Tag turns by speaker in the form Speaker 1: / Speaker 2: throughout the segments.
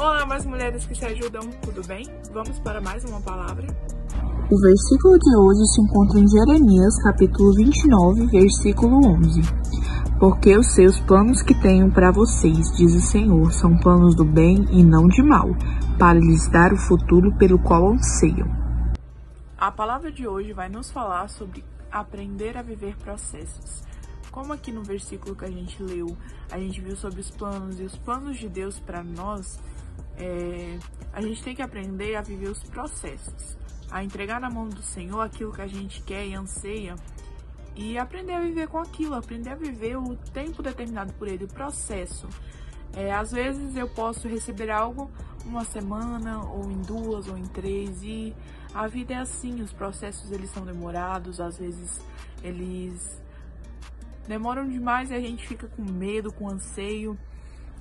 Speaker 1: Olá, mais mulheres que se ajudam, tudo bem? Vamos para mais uma palavra.
Speaker 2: O versículo de hoje se encontra em Jeremias, capítulo 29, versículo 11. Porque os seus planos que tenho para vocês, diz o Senhor, são planos do bem e não de mal, para lhes dar o futuro pelo qual anseiam.
Speaker 1: A palavra de hoje vai nos falar sobre aprender a viver processos. Como aqui no versículo que a gente leu, a gente viu sobre os planos e os planos de Deus para nós, a gente tem que aprender a viver os processos, a entregar na mão do Senhor aquilo que a gente quer e anseia e aprender a viver com aquilo, aprender a viver o tempo determinado por Ele, o processo. Às vezes eu posso receber algo uma semana, ou em 2, ou em 3, e a vida é assim, os processos eles são demorados, às vezes eles demoram demais e a gente fica com medo, com anseio.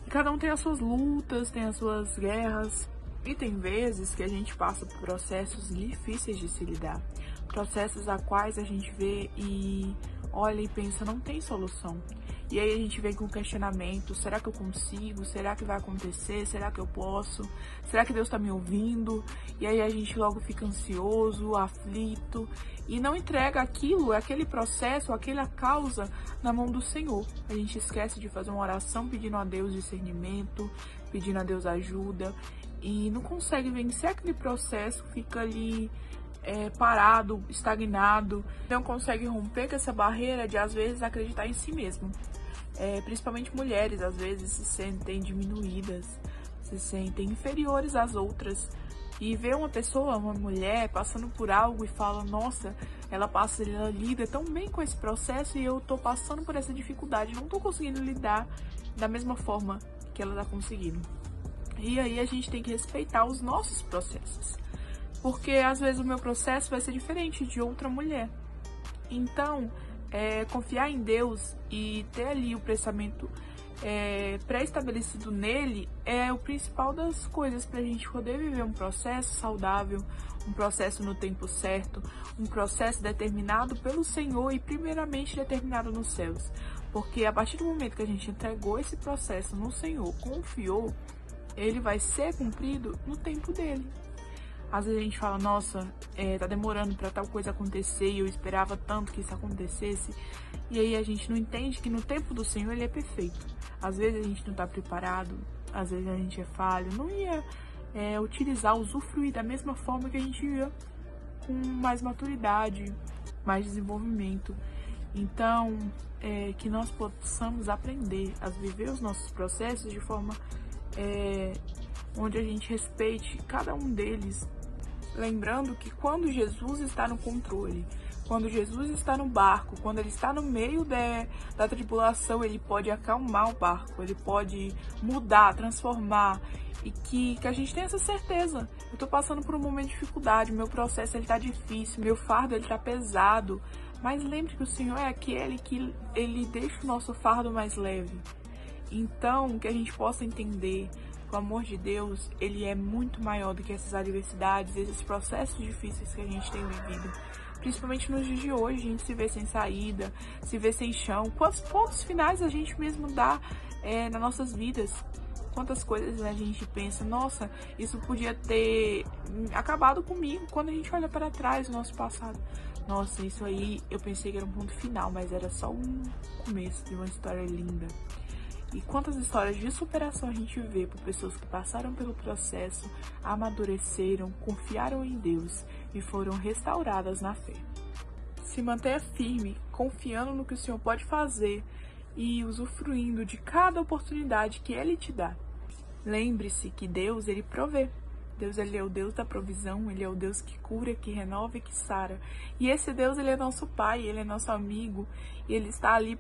Speaker 1: E cada um tem as suas lutas, tem as suas guerras. E tem vezes que a gente passa por processos difíceis de se lidar. Processos a quais a gente vê e olha e pensa, não tem solução. E aí a gente vem com questionamento, será que eu consigo? Será que vai acontecer? Será que eu posso? Será que Deus está me ouvindo? E aí a gente logo fica ansioso, aflito e não entrega aquilo, aquele processo, aquela causa na mão do Senhor. A gente esquece de fazer uma oração pedindo a Deus discernimento, pedindo a Deus ajuda e não consegue vencer aquele processo, fica ali parado, estagnado, não consegue romper com essa barreira de às vezes acreditar em si mesmo. Principalmente mulheres às vezes se sentem diminuídas, se sentem inferiores às outras e vê uma pessoa, uma mulher passando por algo e fala, nossa, ela lida tão bem com esse processo e eu tô passando por essa dificuldade, não tô conseguindo lidar da mesma forma que ela tá conseguindo. E aí a gente tem que respeitar os nossos processos, porque às vezes o meu processo vai ser diferente de outra mulher. Então, confiar em Deus e ter ali o pensamento pré-estabelecido nele é o principal das coisas para a gente poder viver um processo saudável, um processo no tempo certo, um processo determinado pelo Senhor e primeiramente determinado nos céus. Porque a partir do momento que a gente entregou esse processo no Senhor, confiou, ele vai ser cumprido no tempo dele. Às vezes a gente fala, nossa, tá demorando para tal coisa acontecer e eu esperava tanto que isso acontecesse. E aí a gente não entende que no tempo do Senhor ele é perfeito. Às vezes a gente não tá preparado, às vezes a gente é falho, não ia usufruir da mesma forma que a gente ia com mais maturidade, mais desenvolvimento. Então, que nós possamos aprender a viver os nossos processos de forma onde a gente respeite cada um deles, lembrando que quando Jesus está no controle, quando Jesus está no barco, quando ele está no meio da tribulação, ele pode acalmar o barco, ele pode mudar, transformar, e que a gente tenha essa certeza. Eu estou passando por um momento de dificuldade, meu processo está difícil, meu fardo está pesado, mas lembre que o Senhor é aquele que ele deixa o nosso fardo mais leve. Então, que a gente possa entender que o amor de Deus, ele é muito maior do que essas adversidades, esses processos difíceis que a gente tem vivido. Principalmente nos dias de hoje, a gente se vê sem saída, se vê sem chão. Quantos pontos finais a gente mesmo dá nas nossas vidas? Quantas coisas a gente pensa, nossa, isso podia ter acabado comigo. Quando a gente olha para trás, o nosso passado, nossa, isso aí eu pensei que era um ponto final, mas era só um começo de uma história linda. E quantas histórias de superação a gente vê por pessoas que passaram pelo processo, amadureceram, confiaram em Deus e foram restauradas na fé. Se mantenha firme, confiando no que o Senhor pode fazer e usufruindo de cada oportunidade que Ele te dá. Lembre-se que Deus, Ele provê. Deus, Ele é o Deus da provisão, Ele é o Deus que cura, que renova e que sara. E esse Deus, Ele é nosso Pai, Ele é nosso amigo, e Ele está ali